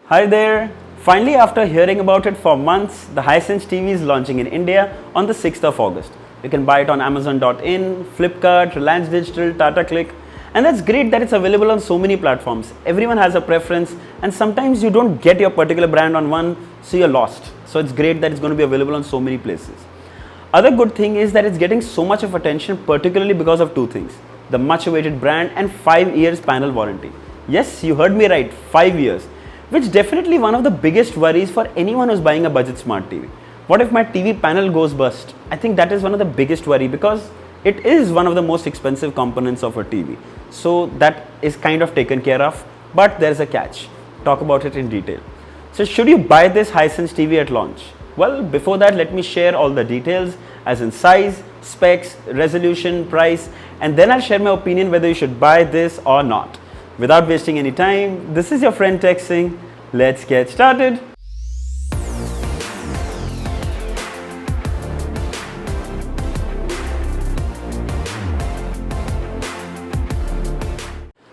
Hi there! Finally, after hearing about it for months, the Hisense TV is launching in India on the 6th of August. You can buy it on Amazon.in, Flipkart, Reliance Digital, Tata Click, and that's great that it's available on so many platforms. Everyone has a preference, and sometimes you don't get your particular brand on one, so you're lost. So it's great that it's going to be available on so many places. Other good thing is that it's getting so much of attention, particularly because of two things: the much awaited brand and 5 years panel warranty. Yes, you heard me right, 5 years. Which definitely one of the biggest worries for anyone who's buying a budget smart TV. What if my TV panel goes bust? I think that is one of the biggest worry because it is one of the most expensive components of a TV. So that is kind of taken care of, but there's a catch. Talk about it in detail. So should you buy this Hisense TV at launch? Well, before that, let me share all the details as in size, specs, resolution, price, and then I'll share my opinion whether you should buy this or not. Without wasting any time, this is your friend Tech Singh. Let's get started.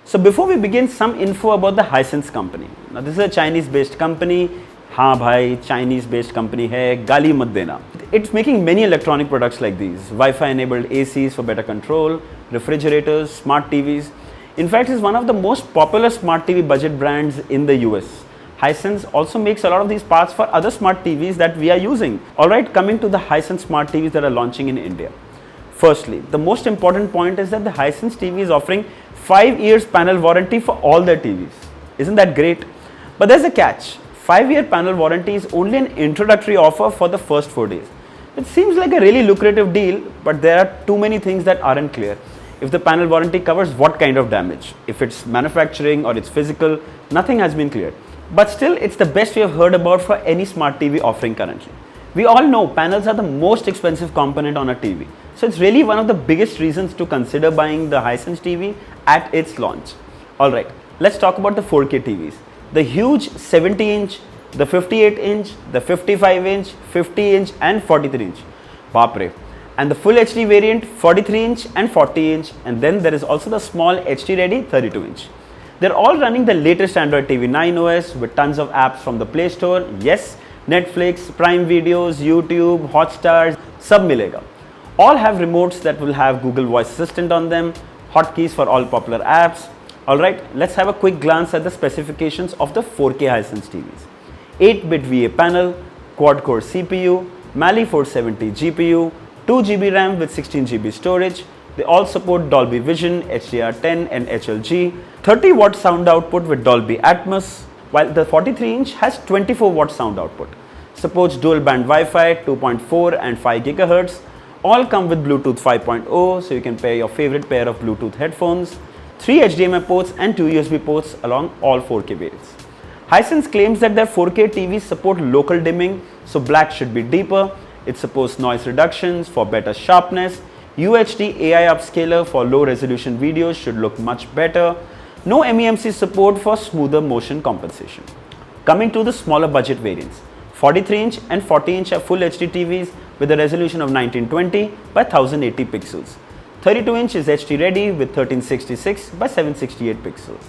So before we begin, some info about the Hisense company. Now this is a Chinese-based company. हाँ भाई, Chinese-based company है, गाली मत देना. It's making many electronic products like these. Wi-Fi enabled ACs for better control, refrigerators, smart TVs. In fact, it's one of the most popular smart TV budget brands in the US. Hisense also makes a lot of these parts for other smart TVs that we are using. Alright, coming to the Hisense smart TVs that are launching in India. Firstly, the most important point is that the Hisense TV is offering 5 years panel warranty for all their TVs. Isn't that great? But there's a catch. 5-year panel warranty is only an introductory offer for the first 4 days. It seems like a really lucrative deal, but there are too many things that aren't clear. If the panel warranty covers what kind of damage, if it's manufacturing or it's physical, nothing has been cleared. But still, it's the best we have heard about for any smart TV offering currently. We all know panels are the most expensive component on a TV. So it's really one of the biggest reasons to consider buying the Hisense TV at its launch. Alright, let's talk about the 4K TVs. The huge 70-inch, the 58-inch, the 55-inch, 50-inch and 43-inch. Baapre. And the full HD variant 43-inch and 40-inch, and then there is also the small HD ready 32-inch. They're all running the latest Android TV 9 OS with tons of apps from the Play Store. Yes, Netflix, Prime Videos, YouTube, Hotstar, sab milega. All have remotes that will have Google Voice Assistant on them, hotkeys for all popular apps. Alright, let's have a quick glance at the specifications of the 4K Hisense TVs. 8-bit VA panel, quad-core CPU, Mali 470 GPU, 2 GB RAM with 16 GB storage. They all support Dolby Vision, HDR10 and HLG, 30 watt sound output with Dolby Atmos, while the 43-inch has 24 watt sound output. Supports dual band Wi-Fi 2.4 and 5 GHz. All come with Bluetooth 5.0, so you can pair your favorite pair of Bluetooth headphones, 3 HDMI ports and 2 USB ports along all 4K variants. Hisense claims that their 4K TVs support local dimming, so black should be deeper. It supports noise reductions for better sharpness. UHD AI upscaler for low resolution videos should look much better. No MEMC support for smoother motion compensation. Coming to the smaller budget variants. 43-inch and 40-inch are full HD TVs with a resolution of 1920 by 1080 pixels. 32-inch is HD ready with 1366 by 768 pixels.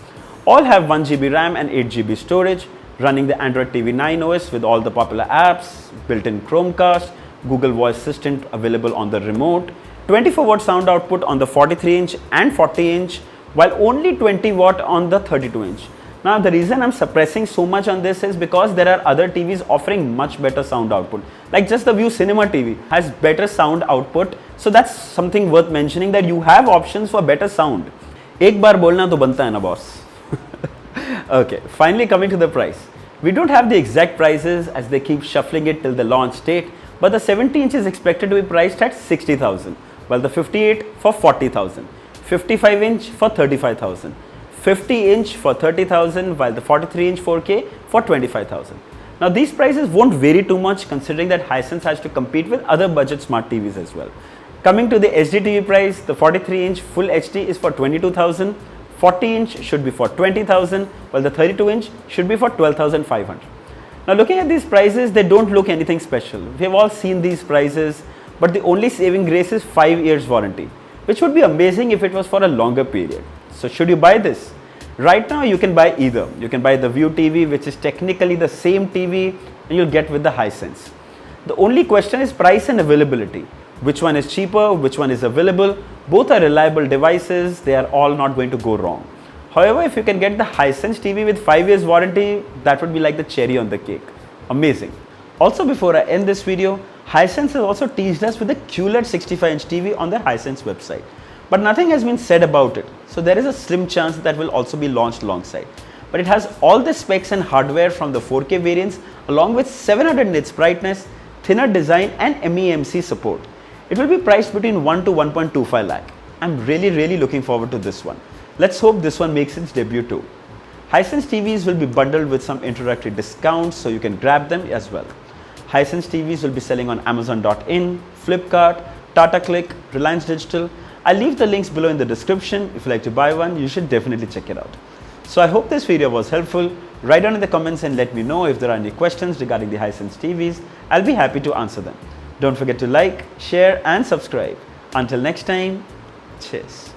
All have 1 GB RAM and 8 GB storage, running the Android TV 9 OS with all the popular apps, built-in Chromecast, Google Voice Assistant available on the remote, 24 watt sound output on the 43-inch and 40-inch, while only 20 watt on the 32-inch. Now the reason I'm suppressing so much on this is because there are other TVs offering much better sound output. Like just the View Cinema TV has better sound output, so that's something worth mentioning, that you have options for better sound. एक बार बोलना तो बनता है ना boss. Okay, finally coming to the price. We don't have the exact prices as they keep shuffling it till the launch date, but the 70-inch is expected to be priced at 60,000, while the 58 for 40,000, 55-inch for 35,000, 50-inch for 30,000, while the 43-inch 4K for 25,000. Now these prices won't vary too much considering that Hisense has to compete with other budget smart TVs as well. Coming to the HD TV price, the 43-inch full HD is for 22,000, 40-inch should be for 20,000, while the 32-inch should be for 12,500. Now looking at these prices, they don't look anything special. We have all seen these prices, but the only saving grace is 5 years warranty, which would be amazing if it was for a longer period. So should you buy this? Right now you can buy either. You can buy the View TV, which is technically the same TV, and you'll get with the Hisense. The only question is price and availability. Which one is cheaper, which one is available? Both are reliable devices, they are all not going to go wrong. However, if you can get the Hisense TV with 5 years warranty, that would be like the cherry on the cake. Amazing. Also, before I end this video, Hisense has also teased us with a QLED 65-inch TV on their Hisense website. But nothing has been said about it, so there is a slim chance that will also be launched alongside. But it has all the specs and hardware from the 4K variants along with 700 nits brightness, thinner design and MEMC support. It will be priced between 1 to 1.25 lakh. I'm really looking forward to this one. Let's hope this one makes its debut too. Hisense TVs will be bundled with some introductory discounts so you can grab them as well. Hisense TVs will be selling on Amazon.in, Flipkart, Tata Click, Reliance Digital. I'll leave the links below in the description. If you like to buy one, you should definitely check it out. So I hope this video was helpful. Write down in the comments and let me know if there are any questions regarding the Hisense TVs. I'll be happy to answer them. Don't forget to like, share and subscribe. Until next time, cheers.